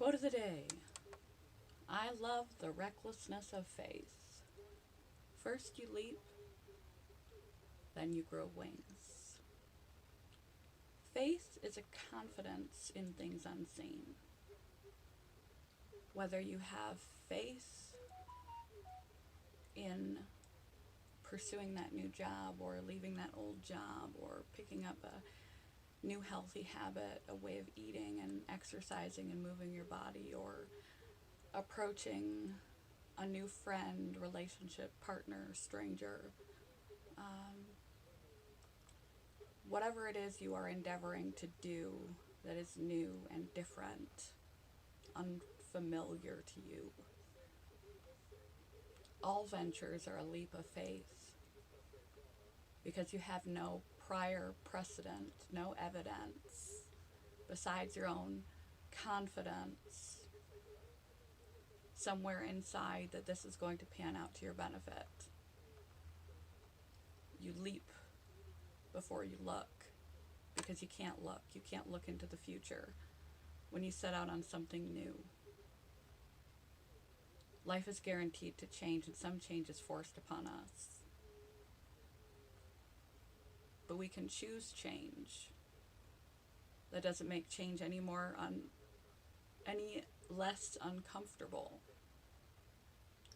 Quote of the day: I love the recklessness of faith. First you leap, then you grow wings. Faith is a confidence in things unseen. Whether you have faith in pursuing that new job or leaving that old job or picking up a new healthy habit, a way of eating and exercising and moving your body, or approaching a new friend, relationship, partner, stranger, whatever it is you are endeavoring to do that is new and different, unfamiliar to you. All ventures are a leap of faith because you have no prior precedent, no evidence besides your own confidence somewhere inside that this is going to pan out to your benefit. You leap before you look because you can't look. You can't look into the future when you set out on something new. Life is guaranteed to change, and some change is forced upon us. But we can choose change. That doesn't make change any less uncomfortable.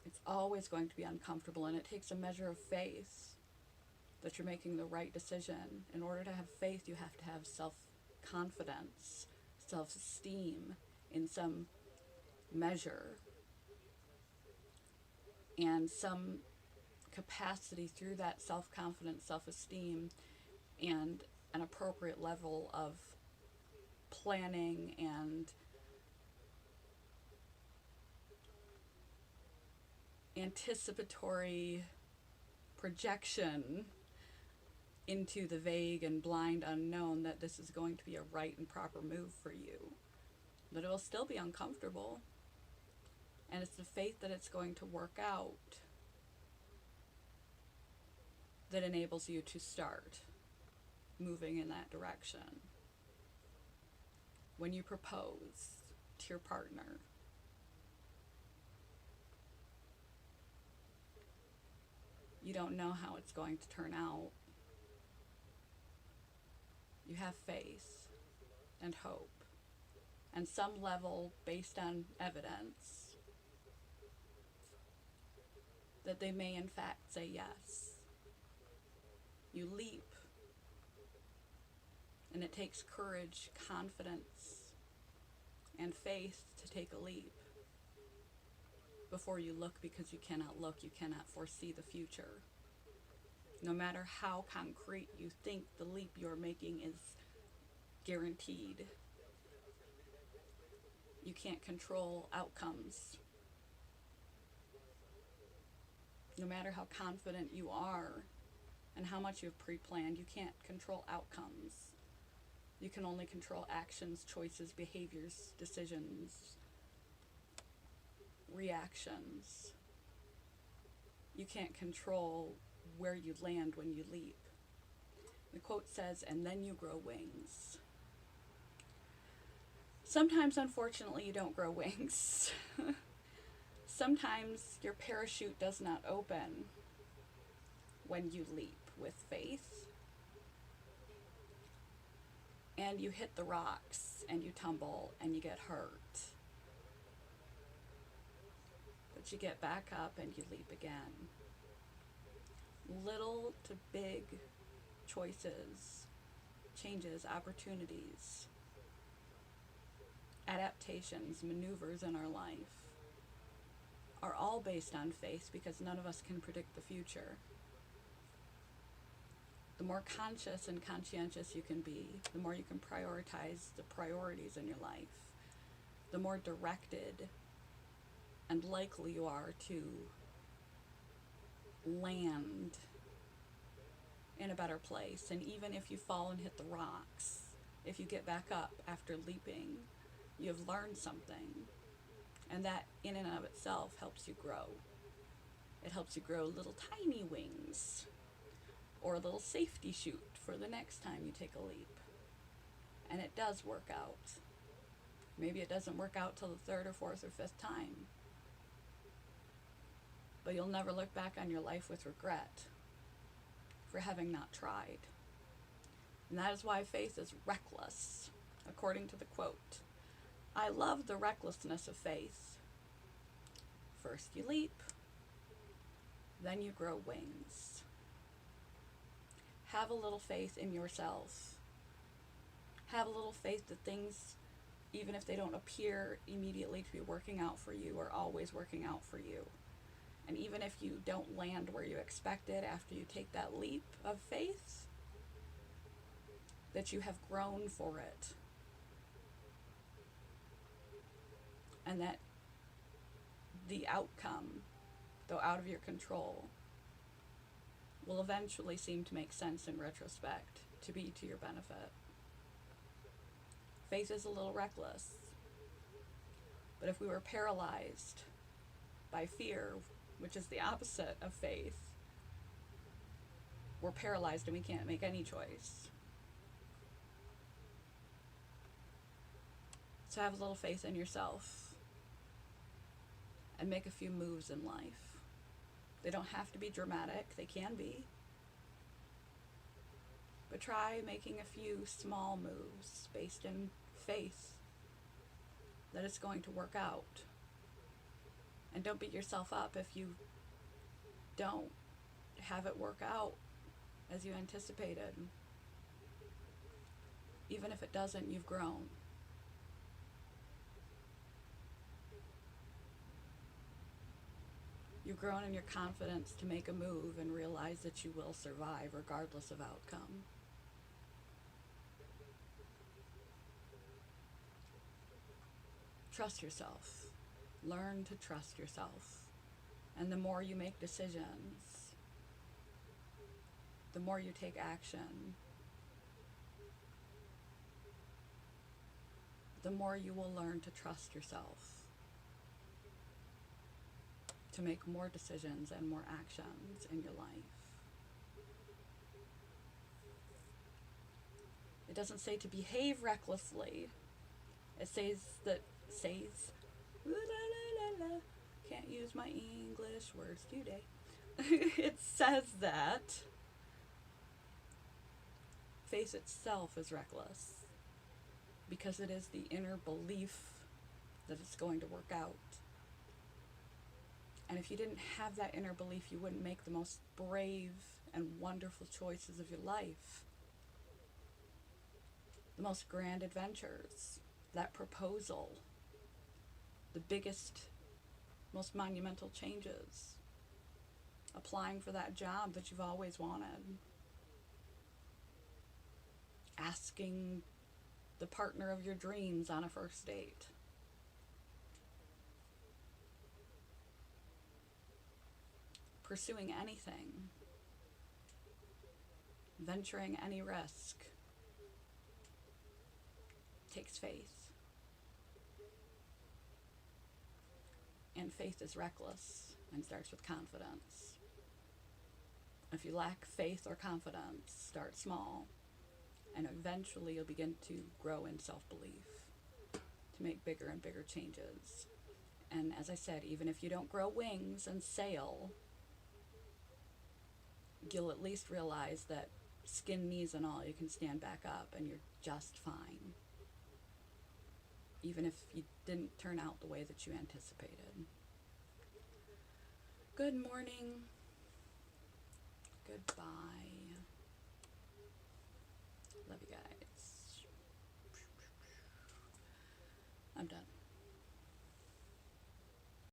It's always going to be uncomfortable, and it takes a measure of faith that you're making the right decision. In order to have faith, you have to have self-confidence, self-esteem in some measure, and some capacity through that self-confidence, self-esteem, and an appropriate level of planning and anticipatory projection into the vague and blind unknown that this is going to be a right and proper move for you. But it will still be uncomfortable. And it's the faith that it's going to work out that enables you to start moving in that direction. When you propose to your partner, you don't know how it's going to turn out. You have faith and hope and some level, based on evidence, that they may in fact say yes. You leap, and it takes courage, confidence, and faith to take a leap before you look, because you cannot look, you cannot foresee the future. No matter how concrete you think the leap you're making is guaranteed, you can't control outcomes. No matter how confident you are and how much you've pre-planned, you can't control outcomes. You can only control actions, choices, behaviors, decisions, reactions. You can't control where you land when you leap. The quote says, "And then you grow wings." Sometimes, unfortunately, you don't grow wings. Sometimes your parachute does not open when you leap with faith. And you hit the rocks, and you tumble, and you get hurt. But you get back up and you leap again. Little to big choices, changes, opportunities, adaptations, maneuvers in our life are all based on faith, because none of us can predict the future. The more conscious and conscientious you can be, the more you can prioritize the priorities in your life, the more directed and likely you are to land in a better place. And even if you fall and hit the rocks, if you get back up after leaping, you have learned something. And that in and of itself helps you grow. It helps you grow little tiny wings, or a little safety chute for the next time you take a leap. And it does work out. Maybe it doesn't work out till the third or fourth or fifth time. But you'll never look back on your life with regret for having not tried. And that is why faith is reckless, according to the quote. I love the recklessness of faith. First you leap, then you grow wings. Have a little faith in yourself. Have a little faith that things, even if they don't appear immediately to be working out for you, are always working out for you. And even if you don't land where you expected after you take that leap of faith, that you have grown for it. And that the outcome, though out of your control, will eventually seem to make sense in retrospect, to be to your benefit. Faith is a little reckless. But if we were paralyzed by fear, which is the opposite of faith, we're paralyzed and we can't make any choice. So have a little faith in yourself and make a few moves in life. They don't have to be dramatic, they can be. But try making a few small moves based in faith that it's going to work out. And don't beat yourself up if you don't have it work out as you anticipated. Even if it doesn't, you've grown. You've grown in your confidence to make a move and realize that you will survive regardless of outcome. Trust yourself. Learn to trust yourself. And the more you make decisions, the more you take action, the more you will learn to trust yourself, to make more decisions and more actions in your life. It doesn't say to behave recklessly. It says, can't use my English words today. It says that faith itself is reckless because it is the inner belief that it's going to work out. And if you didn't have that inner belief, you wouldn't make the most brave and wonderful choices of your life. The most grand adventures, that proposal, the biggest, most monumental changes, applying for that job that you've always wanted, asking the partner of your dreams on a first date, pursuing anything, venturing any risk, takes faith. And faith is reckless and starts with confidence. If you lack faith or confidence, start small, and eventually you'll begin to grow in self-belief to make bigger and bigger changes. And as I said, even if you don't grow wings and sail, you'll at least realize that skin, knees, and all, you can stand back up and you're just fine. Even if you didn't turn out the way that you anticipated. Good morning. Goodbye. Love you guys.